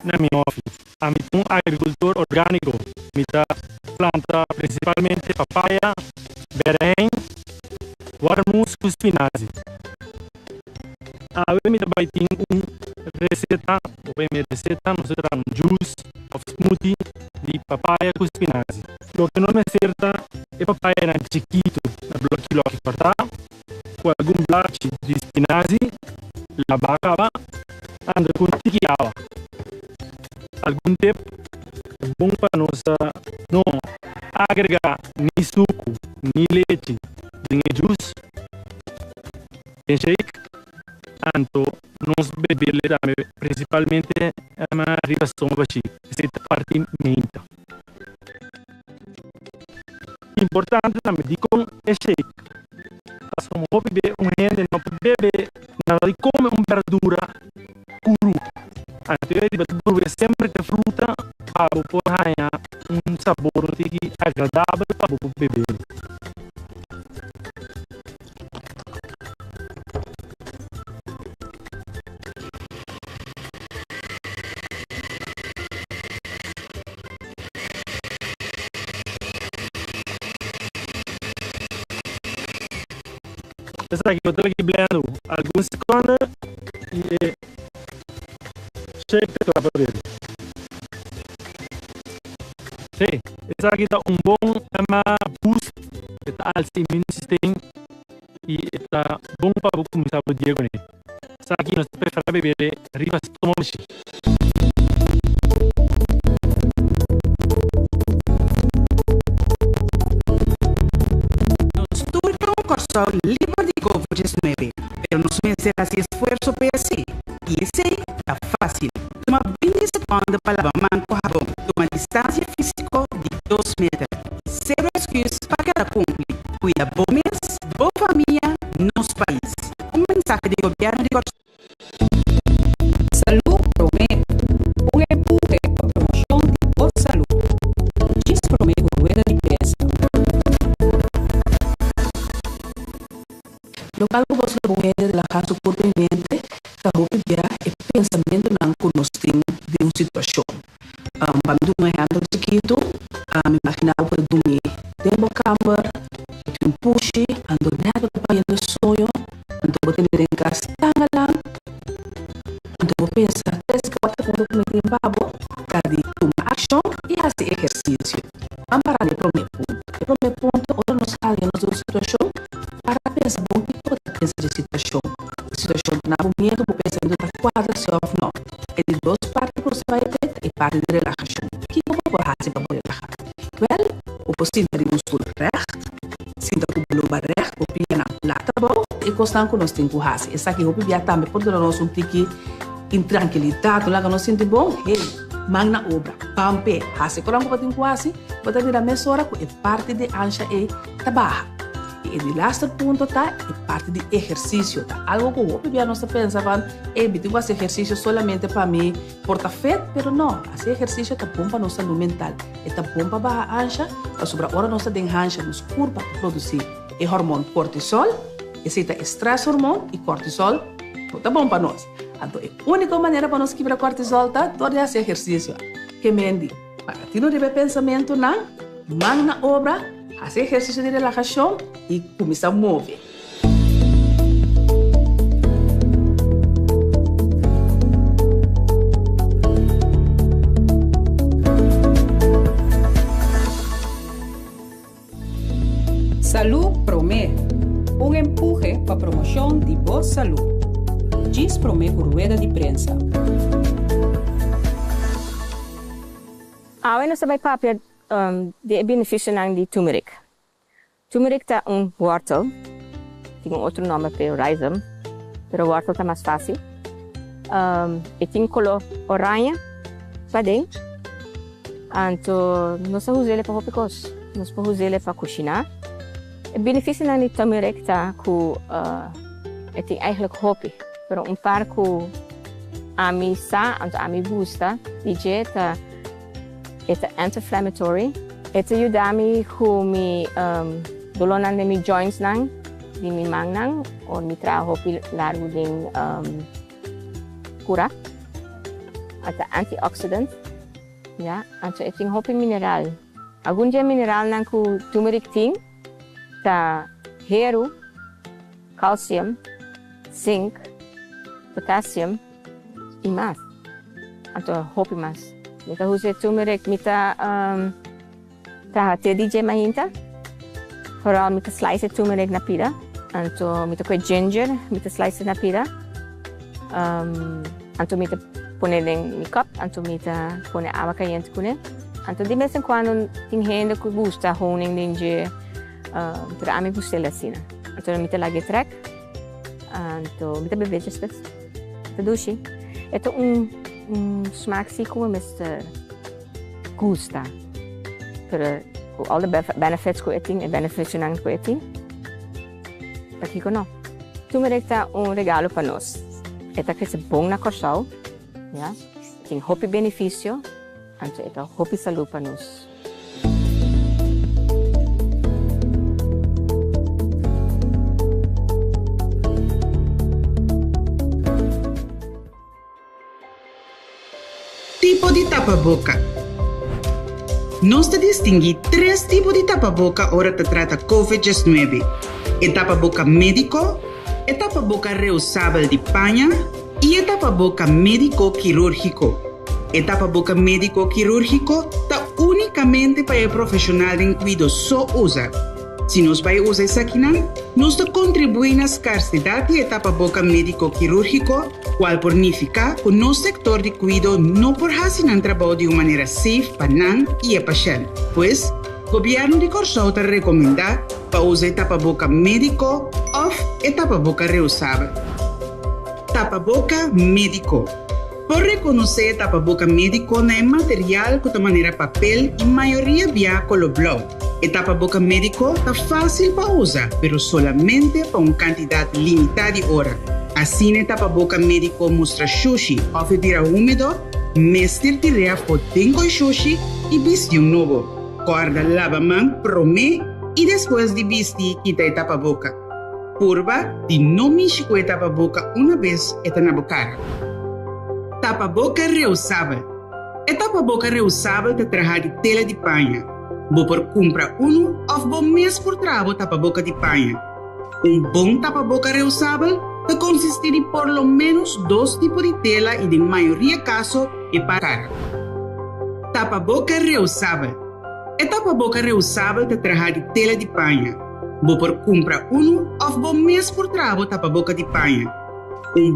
na minha office. A mim um agricultor orgânico, me dá planta principalmente papaya, berém, warmus com espinazzi. Eu me também tenho receita, nós temos juice of smoothie de papaya com espinazzi. O que não me acerta é papaya na chiquito, na bloquinho que cortar, com algum black de espinazzi, la bacaba, anda com tiquiaba. Algum tempo é bom para nós não agregar nem suco, nem leite, nem juice, nem shake. Anto nós bebemos também, principalmente a ribação baixi, essa parte menta. Importante também de com é shake. Mas como vou beber gente não pode beber nada de comer verdura cru. Anto eu beber sempre que fruta para poder ganhar sabor agradável para beber. Essa aqui eu estou aqui blendo alguns segundos e shake para beber. Sim, essa aqui dá bom boost para o immune system e está bom para começar o dia com ele. Essa aqui nós preferimos beber riba estômago. Corso livre de Covid-19, pero nos meses así esfuerzo para así. Y ese está fácil. Toma 20 segundos para lavar mão com jabón. Toma distância física de 2 metros. Zero excuse para cada cumpre. Cuida bom mês, boa família, nosso país. Mensaje de governo de Corso. Salud promete un empuje para promoción de boa salud. Diz promete rueda de prensa. Lo que algo você pode relajar su corpo e mente, que roupa é pensamento não conosco de uma situação. Para mim, um ano chiquito, me imaginava por dormir dentro da cama, um push, ando nada para ir no sonho, ando vou ter em casa tanga, ando vou pensar, que outra quando eu cometer em babo, cada tomar ação e fazer exercício. Vamos parar de primeiro ponto, ora nós saímos de uma situação, para pensar bom que pode pensar de situação na momento vou pensar da quadra se off não é de duas partes que você vai ter e parte de relaxação que eu vou fazer para relaxar o possível de músculo reto sinta o bloba reto o pia na plata bom e constante que nós temos que fazer essa aqui eu vou também por nós tique intranquilidade lá que nós sentimos bom magna obra pampe hace corango patin quasi bota de la mesora é parte de ancha e tabaja. E o laatste ponto é parte de exercício. Tá? Algo que eu já não pensava, eu faço exercício solamente para mim, porta feito, mas não. Esse exercício é bom para nossa saúde mental. É bom para baixar a ancha, para sobre a hora nossa de ancha, nos curva para produzir o hormônio cortisol, esse é estresse hormônio e cortisol, é bom para nós. Então, a única maneira para nós quebrar cortisol é todo esse exercício. Que me indi, para ti não deve pensamento, não, magna obra, fazer exercício de relaxação e começar a mover. Salud promete un empuje para promoción de boa salud. Diz promete rueda de prensa. Bueno, se vai papia de benefício de turmeric. Turmeric é wortel, tem outro nome para o rhizome, mas o wortel é mais fácil. E tem color oranha, para dentro. Então, nós usamos ele para hopicos, nós podemos usar ele para cozinhar. O benefício de turmeric é que tem eigenlijk hopi, mas par que a mim sa, a mim gusta, dieta é anti-inflammatory. Ito ajuda-me com mi dolonan de mi joints nang, di mi mang nang, o mi trabajo largo din cura. ata antioxidant, ya, anto eting hopi mineral. Algum dia mineral nang ku turmeric ting, ta heru, calcium, zinc, potassium, e mais. Anto hopi mais. Mita use turmeric, mita ta te DJ mahinta. Vooral mita slice turmeric na pira. Anto mita kwe ginger, mita slice na pira. Anto mita pone em mi cup, anto mita pone água caliente kune. Anto de vez em quando tem gente que gosta honing dinge, para mim gosta assim. Anto mita lagi trek, anto mita bebe just Tadushi. Ito smaak zie como Mr. Gusta. Pero all the benefits ko eating e benefits nang ko eating. Aqui ko no. Turmeric tá regalo para nós. Esta que é bom na corsal, ya. Tem hopi benefício, anto esta hopi saúde para nós. Tipo de tapa-boca. Nós distinguimos 3 tipos de tapa-boca ora que trata COVID-19. O tapa-boca médico, o tapa-boca reusável de panha e o tapa-boca médico quirúrgico. O tapa-boca médico quirúrgico está unicamente para o profissional de cuidado só usa. Se nós vai usar isso aqui, nós contribuímos na escassidade de tapa-boca médico quirúrgico, qual significa que o nosso sector de cuidado não pode fazer um trabalho de uma maneira safe para nós e o paciente. Pois, o governo de Corsol está recomendando para usar tapa-boca médico ou tapa-boca reusável. Tapa-boca médico. Por reconhecer tapa-boca médico não é material que de maneira papel e maioria via color blau. O tapa-boca médico está fácil para usar, mas solamente para uma quantidade limitada de horas. Assim, o tapa-boca médico mostra sushi ou bebida úmido, mestre tirar fotinho com sushi e vestir novo. Guarda lava-mão, promê e depois de vestir, quita o tapa-boca. Purva de não mexer com o tapa-boca uma vez está na boca. Tapa-boca reusável. O tapa-boca reusável te traz de tela de panha. Vou por comprar ou vou mesmo por trago tapa-boca de panha. Bom tapa-boca reusável te consiste de por lo menos 2 tipos de tela e de maioria caso é para cara. Tapa-boca reusável. O tapa-boca reusável te traz de tela de panha. Vou por comprar ou vou mesmo por trago tapa-boca de panha.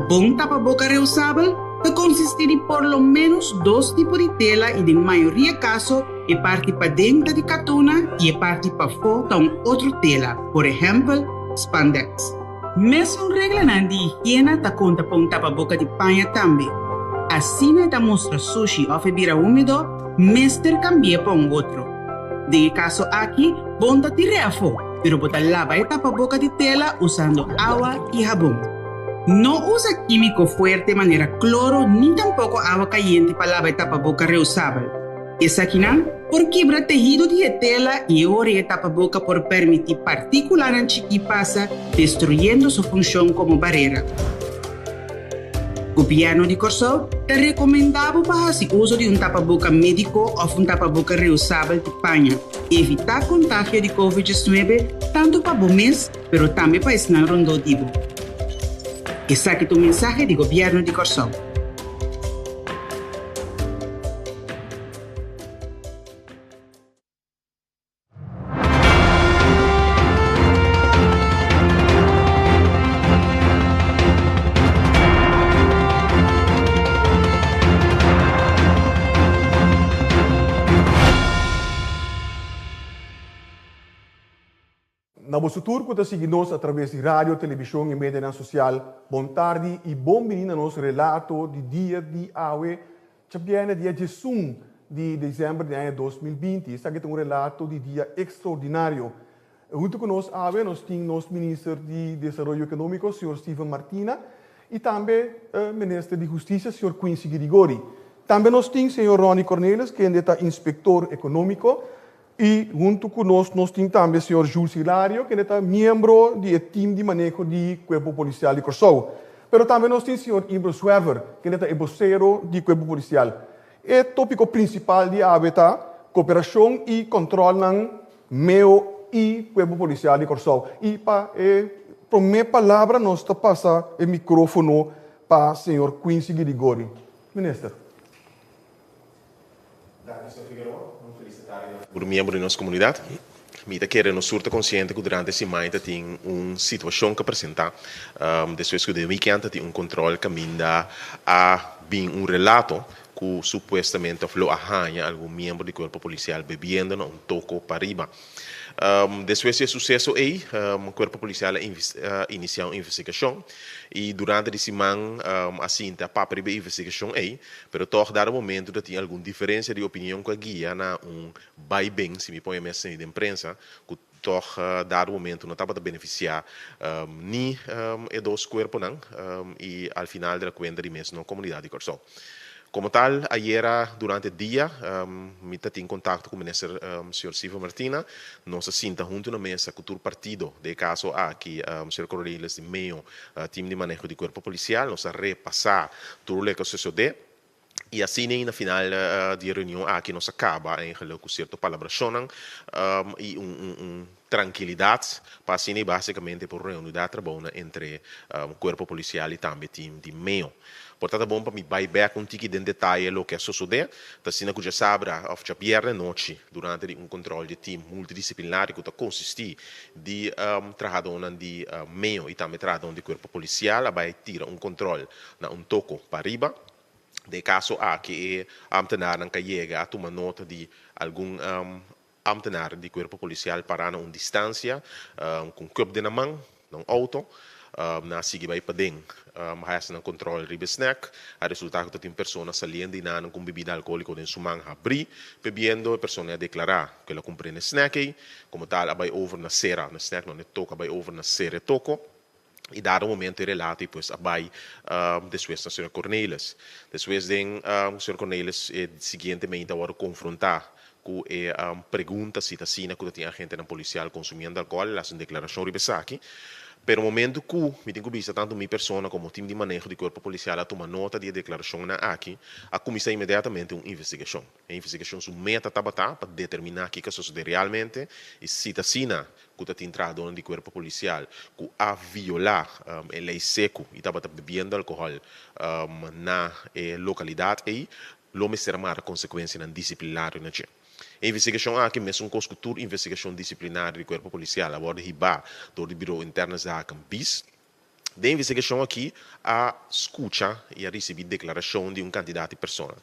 Bom tapa-boca reusável te consiste de por lo menos 2 tipos de tela e de maioria caso é parte para dentro de catuna e é parte para fora de outra tela, por exemplo, spandex. Mesmo regra de higiene está conta para tapa-boca de panha também. Assim está mostra sushi ou bebida úmido, mestre cambia para outro. De caso aqui, bom tá tirar fora, pero botar lava a tapa-boca de tela usando água e sabão. Não usa químico forte de maneira cloro, nem tampouco água caliente para lavar a tapa-boca reusável. Essa aqui não, por quebrar tecido de tela e ora a tapa-boca por permitir partículas que passa, destruindo sua função como barreira. O governo de Corsol te recomendava para fazer uso de tapa-boca médico ou tapa-boca reusável de panha, evitar contágio de COVID-19 tanto para o mês, mas também para o rondodivo. Essa aqui é o mensagem do governo de Corsol. Na vosso turco te seguimos através de rádio, televisão e mídia social. Bom tarde e bom vindo a nosso relato de dia de hoje, que viene dia 1 de dezembro de ano 2020. Este é um relato de dia extraordinário. Junto conosco hoje nós temos o ministro de Desenvolvimento Econômico, Sr. Steven Martina, e também o ministro de Justiça, Sr. Quincy Grigori. Também nós temos o Sr. Ronnie Cornelis, que é inspetor econômico. E junto conosco nós temos também o Sr. Jules Hilario, que é membro do time de manejo do Corpo Policial de Corsol. Pero também nós temos o senhor Ibro Swerver, que é o vocero do Corpo Policial. O tópico principal de ABETA, cooperação e controle ng meu e Corpo Policial de Corsol. E para a minha palavra, nós passa o microfone para o senhor Quincy Guirigori. Ministro. Por membro da nossa comunidade, me quero nos surta consciente que durante esse mês tem uma situação que apresentar, depois que de weekend tem controle que minda a bem relato que supostamente falou arranha algum membro do corpo policial bebendo toco para riba. Depois desse sucesso aí, o corpo policial iniciou uma investigação e durante esse mês assim tá para a investigação aí, pero toch dado momento que tinha alguma diferença de opinião com a guia na vai bem se me põe a mensagem de imprensa que toch dado momento não estava a beneficiar nem dois corpos não e al final da conta de mês na comunidade de Corsol. Como tal, ayer durante o dia, me tive em contato com o ministro Sr. Silva Martina, nós senta junto na mesa com o partido, de caso aqui, Sr. Correios de meio, time de manejo do corpo policial, nós repassar tudo o que sucedeu. E assim, na final de reunião, aqui nós acaba em com certa palabração e tranquilidade, para assim, basicamente, por reunião de trabalho entre o corpo policial e também o time de meio. Portanto, é bom para me vai com em detalhe o que sucedeu. Assim, que já sabe, a viernes noite, durante controle de time multidisciplinar, que consiste de trabalhador de meio e também trabalhador de corpo policial, vai tirar controle na toco para riba. De caso que ambtenaar que chega a tomar nota de algum ambtenaar de corpo policial para uma distância, com cup de na mão, num auto, na sige vai para dentro, mas na controle ribe snack, a resultado que tem pessoa saliendo e na com bebida alcoólica dentro sua mão abrir, bebendo a pessoa a declarar que ela compreende snack, como tal, vai over na cera, na snack não é toca, vai over na cera toco. E dado o momento relato, depois vai depois do Sr. Cornelis. Depois o Sr. Cornelis, seguintemente, agora confrontar com a pergunta se está que tem agente na policial consumindo álcool, ela faz uma declaração aqui. Pero no momento que me tenho visto tanto minha pessoa como o time de manejo do corpo policial a tomar nota de declaração na aqui, a começar imediatamente uma investigação. A investigação se meta para determinar o que sucedeu realmente e se está que está entrado no corpo policial que a violar a lei seco e estava bebendo álcool na localidade e lo será uma consequência disciplinar na a investigação aqui mesmo com a investigação disciplinar do corpo policial agora riba do Bureau Interno da BIS. Da investigação aqui, a escuta e a receber declaração de candidato de pessoa.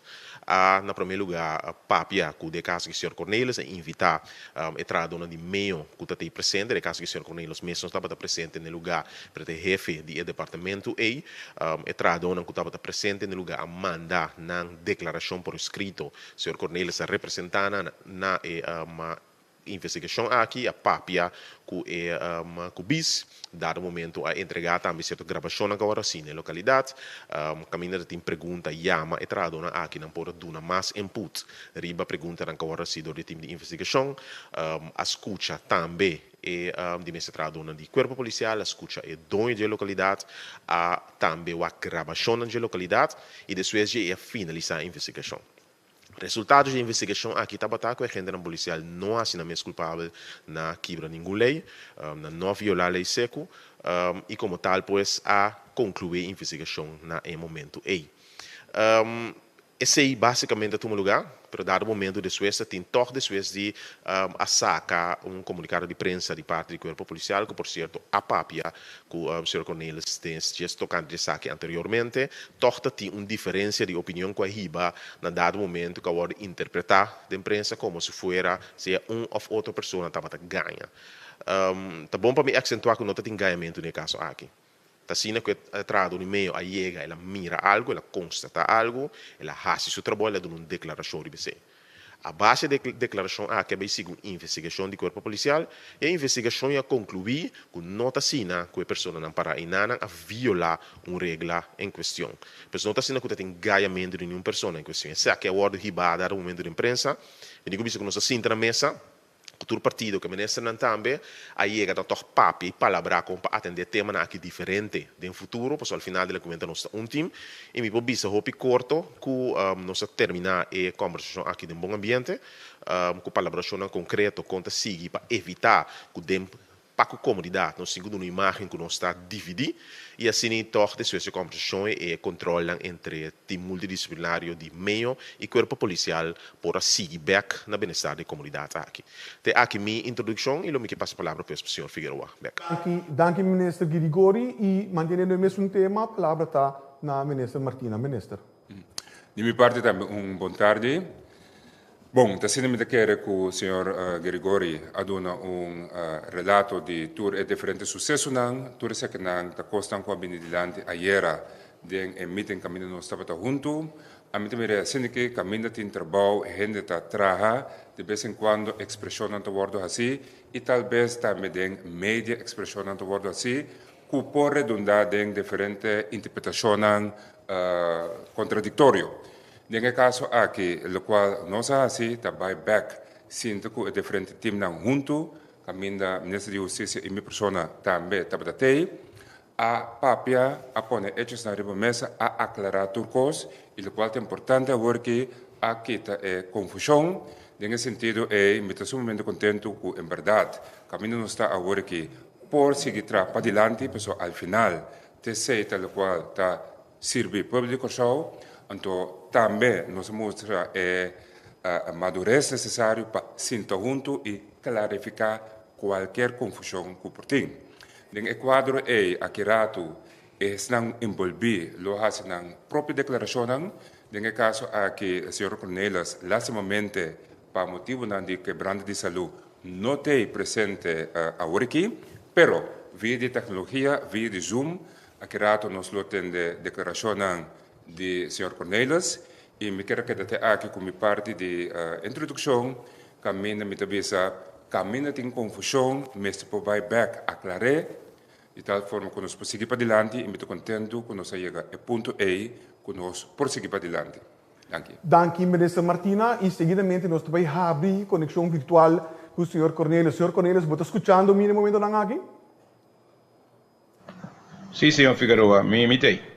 Na primeiro lugar, a papia, que de caso que o Sr. Cornelis invitar a entrada de meio que está presente, de caso que o Sr. Cornelis mesmo estava presente no lugar para o jefe do departamento e entrada que estava presente no lugar a mandar na declaração por escrito, o Sr. Cornelis a representar na investigação aqui, a papia que é bis, dado momento a entregar também certa gravação agora sim na localidade, caminho tem pergunta, chama, e tradona aqui não pode dar mais input, riba pergunta agora sim do time de investigação, a escuta também e de mesa tradona de corpo policial, a escuta é dono de localidade, também a gravação de localidade e depois é finalizar a investigação. Resultados da investigação aqui estava que a agente policial não assinamento culpável na quebra nenhuma lei, na não violar a lei seco e como tal, pois, a concluir a investigação na momento aí. Esse aí basicamente é o lugar, para dar o momento de Suécia, tem toque de Suécia de sacar comunicado de prensa de parte do corpo policial, que por certo, a papia que o Sr. Cornelis tem tocado de saque anteriormente, toque tem uma diferença de opinião com a RIBA, na dado momento que agora interpretar da imprensa como se fosse se uma ou outra pessoa estava a ganhar. Tá bom para me acentuar que não tem ganhamento no caso aqui. Assim que entrado no meio, a chega, ela mira algo, ela constata algo, ela faz seu trabalho, ela dá uma declaração de você. A base da declaração é que vai seguir uma investigação do corpo policial e a investigação ia concluir que nota sina que a pessoa não para inana a violar uma regra em questão. Mas nota sina que tem ganhamento de nenhuma pessoa em questão. Se é que a ordem ribada no momento da imprensa, eu digo isso que nós sinta na mesa, Outro partido que minister não também aí chega a toch papi palabra com para atender tema na aqui diferente no futuro, pois ao final da comenta nós um time e me bisa hopi corto que nós terminar a conversação aqui de bom ambiente, com colaboração concreto conta seguir para evitar que dem para a comunidade nós segundo uma imagem que nós está dividir e assim toch de suas conversações e controlam entre time multidisciplinário de meio e corpo policial para seguir back na bem-estar da comunidade aqui. Te aqui minha introdução e me que passa a palavra para o senhor Figueroa. Danke minister Grigori e mantendo o mesmo tema, a palavra está na minister Martina. Minister. De minha parte também bom tarde. Bom, está sendo muito quero que o senhor Grigori aduna relato de tour e diferentes sucessos não, tour esse que não está costando com a benedilante ayer de meeting caminho nós estava junto, a mim também sendo que caminho tem trabalho, gente está trabalha, de vez em quando expressão não está assim e talvez também tem média expressão não está assim, que pode redundar em diferentes interpretações contraditórias. Nesse caso aqui, o qual nós assim também back sinto que diferente time não junto, caminho da Ministra de Justiça e minha persona também tabatei, a papia a pôr hechos na mesa a aclarar turcos e o qual é importante agora que a quita é confusão. Nesse sentido, me estou sumamente contento que, em verdade, caminho não está agora que por seguir para adiante, pessoal, ao final, te sei tal qual está servir público show. Então, também nos mostra a madurez necessária para sentar junto e clarificar qualquer confusão que por tem. No quadro aqui rato não envolver lo hace na própria declaração. No caso aqui o senhor Cornelis lastimamente para motivo de quebranto de saúde não tem presente agora aqui, pero via de tecnologia, via de Zoom, aqui rato nos lo tem de declaração de Sr. Cornelis e me quero que até aqui como parte de introdução caminha me tabisa caminha tem confusão mas se vai back aclarar de tal forma que nós prosseguir para adiante e me estou contento que nós chega a ponto A que nós prosseguir para adiante. Danke, minister Martina e seguidamente nós também abrir conexão virtual com o Sr. Cornelis. Sr. Cornelis, você está escutando no momento não aqui? Sim, senhor Figueroa, me imitei.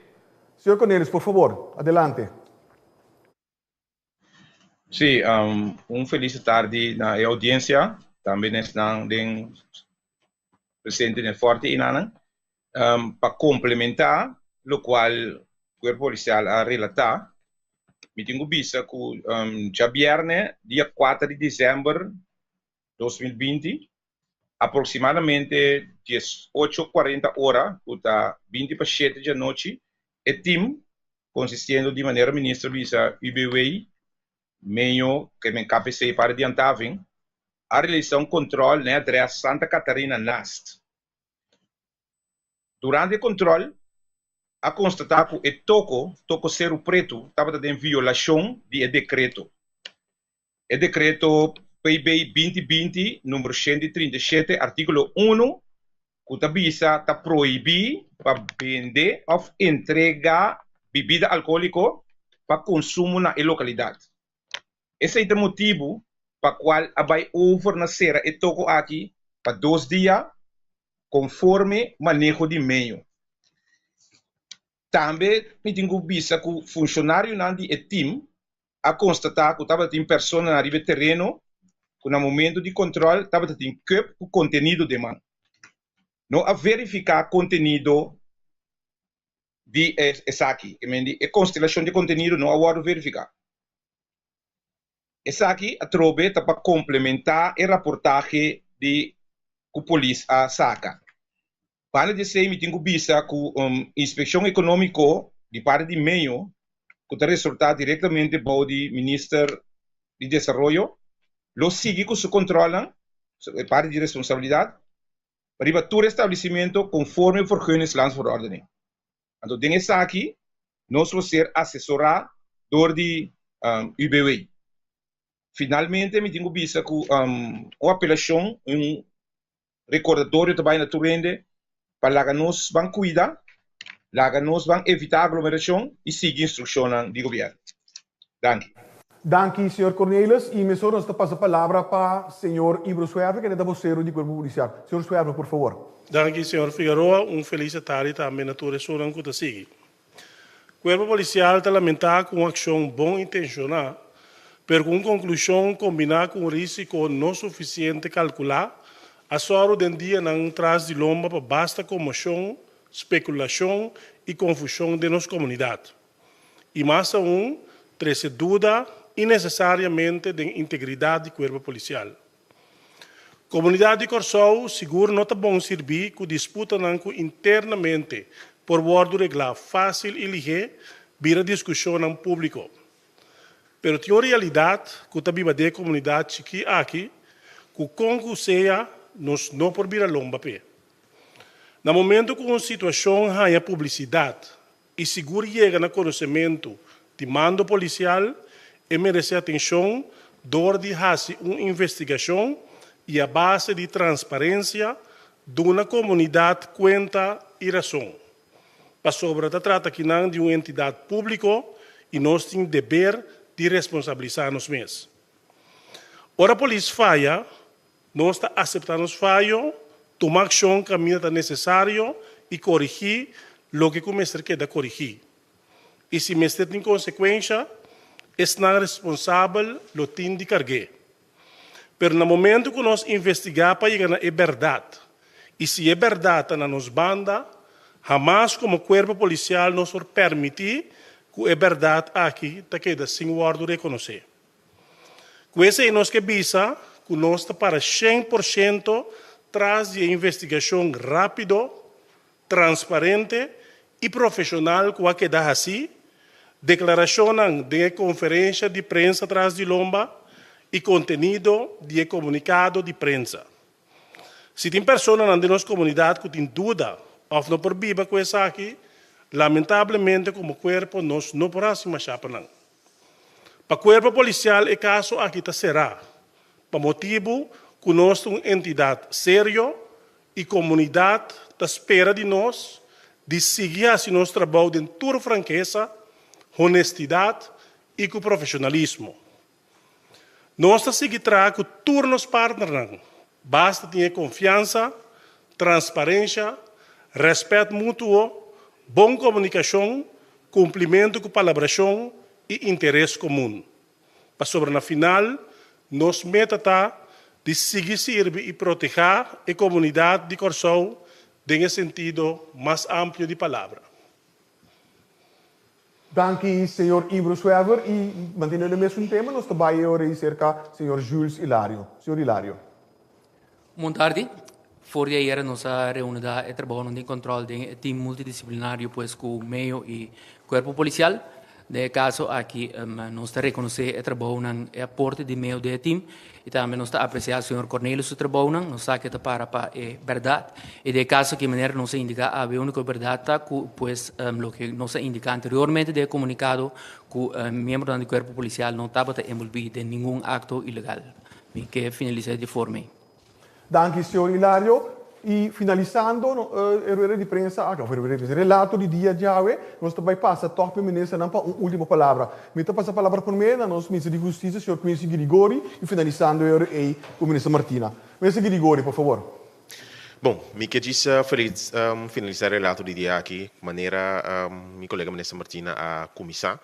Senhor Cornelis, por favor, adelante. Sim, feliz tarde na audiência, também estão presente no Forte Inanang, para complementar o qual o Corpo Policial a relatar, me tenho vista que já viernes, dia 4 de dezembro de 2020, aproximadamente 18h40, está 20 para 7 da noite, e time, consistindo de maneira ministra visa UBW, meio que me KPC para adiantar, a realização controle na adresse Santa Catarina Nast. Durante o controle, a constatar que o toco Cerro Preto estava em violação de decreto. O decreto PIB 2020, número 137, artículo 1, que está proibir para vender ou entregar bebida alcoólica para consumo na localidade. Esse é o motivo para o qual vai fornecer e toco aqui para 2 dias, conforme manejo de meio. Também me tenho visto que o funcionário do time a constatar que estava em pessoa na riba terreno, que no momento de controle estava em cup o conteúdo de mão. Não a verificar conteúdo de essa aqui, a constelação de conteúdo não a verificar. Essa aqui a trobe para complementar o reportagem de que a polícia saca. Para dizer, me tenho visto que a inspeção econômica de parte de meio, que está resultado diretamente do Ministério de Desenvolvimento, lo sigue com seu controle, parte de responsabilidade, para todo estabelecimento conforme vergunningss landsverordening. Então, dessa aqui, nós vamos ser assessorados por de UBW. Finalmente, me tenho visto que uma apelação, recordatório também na Turende, para que nós vamos cuidar, que nós vamos evitar aglomeração e seguir instruções do governo. Danke. Danke, senhor Cornelis. E me só nos passa a palavra para o senhor Ibro Suerve, que é da vocero do Corpo Policial. Senhor Suerve, por favor. Danke, senhor Figueroa. Feliz tarde também a todos os que seguem. O Corpo Policial está lamentado com uma ação bom intencionada, mas com conclusão combinada com risco não suficiente calcular, a soro de dia não traz de lomba para basta comoção, especulação e confusão de nossa comunidade. E mais traz dúvida innecessariamente da integridade do Corpo Policial. Comunidade de Corsou, seguro não está bom servir que disputa internamente por bordo reglar fácil e ligeiro, vira discussão em público. Pero tem uma realidade que está viva da comunidade aqui, que concurseia nos não por vir a lomba pé. No momento que uma situação ganha publicidade e seguro chega no conhecimento de mando policial, e merece atenção, dor de fazer uma investigação e a base de transparência de uma comunidade conta e razão. Para sobre trata aqui de uma entidade pública e nós temos dever de responsabilizar nos mesmos. Ora a polícia falha, nós está aceitando os falhos, tomar ação caminho necessário e corrigir o que o mestre quer corrigir. E se o mestre tem consequência, é responsável do time de carga. Mas no momento que nós investigamos para chegar na verdade, e se é verdade na nossa banda, jamais como corpo policial nos permitir que a verdade aqui está queda sem ordem de reconhecer. Com esse é nós que visa que nós está para 100% traz de investigação rápido, transparente e profissional que vai quedar assim, declaração de conferência de prensa atrás de lomba e conteúdo de comunicado de prensa. Se tem pessoas na nossa comunidade que têm dúvida ou não por viva com isso aqui, lamentavelmente como corpo nós não podemos mais chapa. Para o corpo policial é caso aqui será, para motivo que nós somos uma entidade séria e comunidade da espera de nós de seguir assim nosso trabalho de toda franqueza, honestidade e com profissionalismo. Nós seguimos com todos os partners. Basta ter confiança, transparência, respeito mútuo, boa comunicação, cumprimento com colaboração e interesse comum. Para sobre na final, nos meta está de seguir servir e proteger a comunidade de Corsou em sentido mais amplo de palavra. Danke, senhor Ibro Suerver. E mantendo o mesmo tema, nós também vamos cerca senhor Jules Hilário. Senhor Hilário. Boa tarde. Voor de jaren nos reunida e trabalhando de controle de time multidisciplinário pues com o meio e corpo policial. De caso aqui nós reconhecer o trabalho e aporte de meio de time e também nós apreciar o senhor Cornelis o trabalho nós sabe que para a verdade e de caso que maneira nós indica a única verdade pues lo que nós indica anteriormente de comunicado que membro do corpo policial não estava envolvido em nenhum acto ilegal e que finaliza de forma. Danke, senhor Hilário. E finalizando a rueda de prensa, o relato de dia de hoje, nós também passa a top ministra para uma última palavra. Me passa a palavra por mim, nosso ministro de Justiça, senhor Quincy Grigori, e finalizando o ministro Martina. Ministro Grigori, por favor. Bom, me que disse finalizar o relato de dia aqui, maneira minha colega ministra Martina a começar,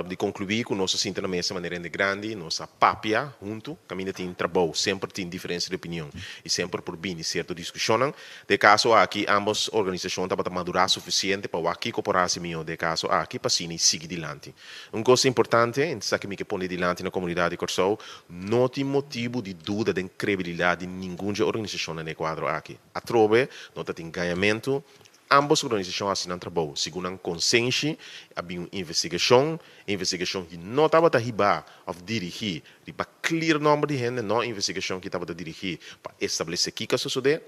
de concluir que nós sinta na mesa maneira grande, nossa papia junto, caminha tem trabalho, sempre tem diferença de opinião e sempre por bem e certo discussão. De caso aqui, ambas organizações estão madurar suficiente para aqui cooperar-se melhor. De caso aqui, para sim seguir adiante. Uma coisa importante, então que me que põe adiante na comunidade de Corsou, não tem motivo de dúvida de credibilidade de nenhuma organização no quadro aqui. A trove, não tem ganhamento, ambas organizações assinam trabalho, segundo um consenso, havia uma investigação que não estava a ribar ou dirigir, para clear o nome de gente, não investigação que estava a dirigir, para estabelecer o que sucede.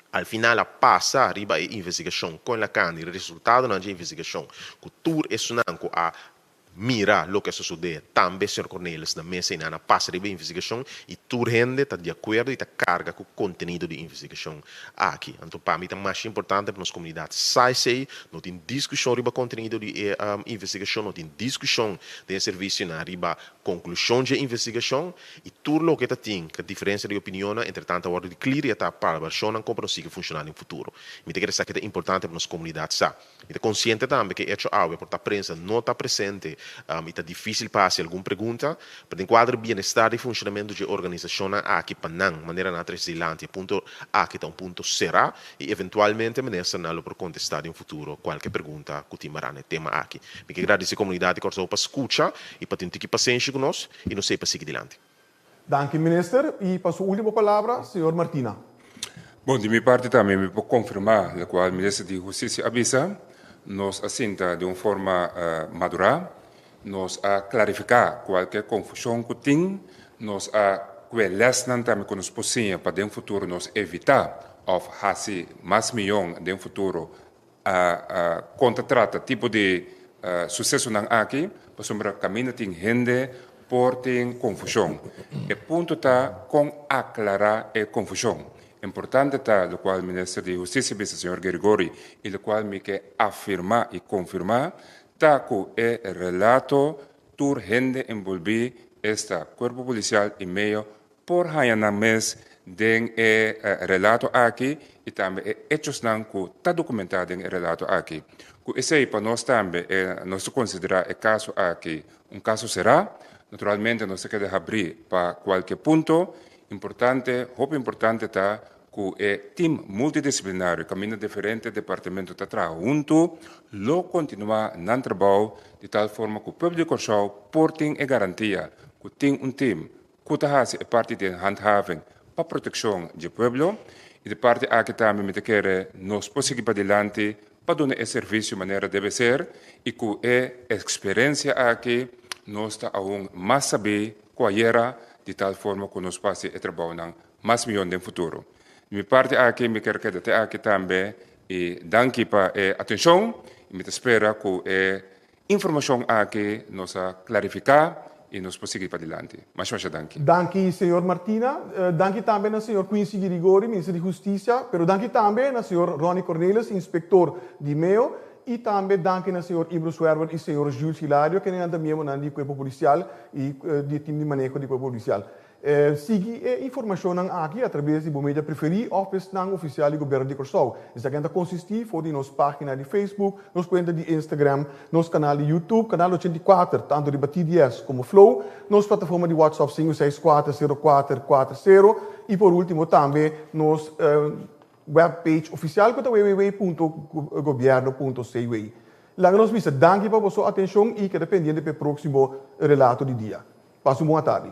Al final, a passa arriba a investigação com a CAN, e o resultado da investigação, que tudo é sonando a mira lo que sucede. Também, Sr. Cornelis, na mesa na passa de investigação e tu rende está de acordo e está carga com o conteúdo de investigação aqui. Então, para mim, é mais importante para nossa comunidade sai, não tem discussão sobre o conteúdo de investigação, não tem discussão de serviço na riba conclusão de investigação e tudo o que tem, que a diferença de opinião, entretanto, a hora de clear e está para a versão como consiga funcionar no futuro. Me tem que dizer que é importante para nossa comunidade sa. E é consciente também que hecho algo por a prensa não está presente e está difícil para fazer alguma pergunta, para enquadrar o bem-estar e funcionamento de organização aqui para não, maneira na transilante, ponto aqui está ponto será e eventualmente maneira na por contestar em futuro qualquer pergunta que timará no tema aqui. Me que agradecer a comunidade que para escutar e para ter paciência conosco e não sei para seguir adiante. Danke, minister. E para a última palavra, senhor Martina. Bom, de minha parte também me pode confirmar, o qual o ministro de Justiça avisa, nos assenta de uma forma madura, nos a clarificar qualquer confusão que tem, nos a quelesnan também que nos possível para dentro futuro nos evitar of hasi mais milhão dentro futuro contratrata tipo de sucesso não aqui, para sombra caminho tem gente por tem confusão. E ponto está com aclarar a confusão. Importante está, o qual o ministro de Justiça, o senhor Gregori, e o qual me quer afirmar e confirmar, está com o relato tur gente envolvida esta corpo policial e meio por há mês den relato aqui e também hechos não que está documentado em relato aqui. Que esse para nós também nós considerar o caso aqui caso será, naturalmente nós queremos abrir para qualquer ponto importante, muito importante está que o time multidisciplinário, caminho diferente departamento está trabalhando junto, lo continua no trabalho de tal forma que o público portem e garantia que tem time que está a parte de handhaving para proteção do povo e de parte aqui também me quer nos prosseguir para adiante para dar o serviço de maneira deve ser e que a experiência aqui nós está aún mais saber qual era de tal forma que nós passe a trabalhar mais milhão no futuro. De minha parte aqui me quer que até aqui também e danke para a atenção e me espera que a informação aqui nos a clarificar e nos prosseguir para adiante. Mas danke. Danke, senhor Martina. Danke também ao senhor Quincy Grigori, ministro de Justiça, pero danke também ao senhor Ronnie Cornelis, inspector de MEO, e também danke ao senhor Ibro Swerver e senhor Jules Hilario, que nem também do corpo policial e do time de manejo do corpo policial. Siga a informação aqui através do mídia preferido ou pelo oficial do governo de Corsol. Isso aqui consiste em nossa página de Facebook, nossa conta de Instagram, nosso canal de YouTube, canal 84, tanto de BTDS como Flow, nossa plataforma de WhatsApp 5640440 e por último também nossa webpage oficial que é www.governo.cw. Lá nós vamos danke para a sua atenção e que dependendo do próximo relato do dia. Passe uma boa tarde.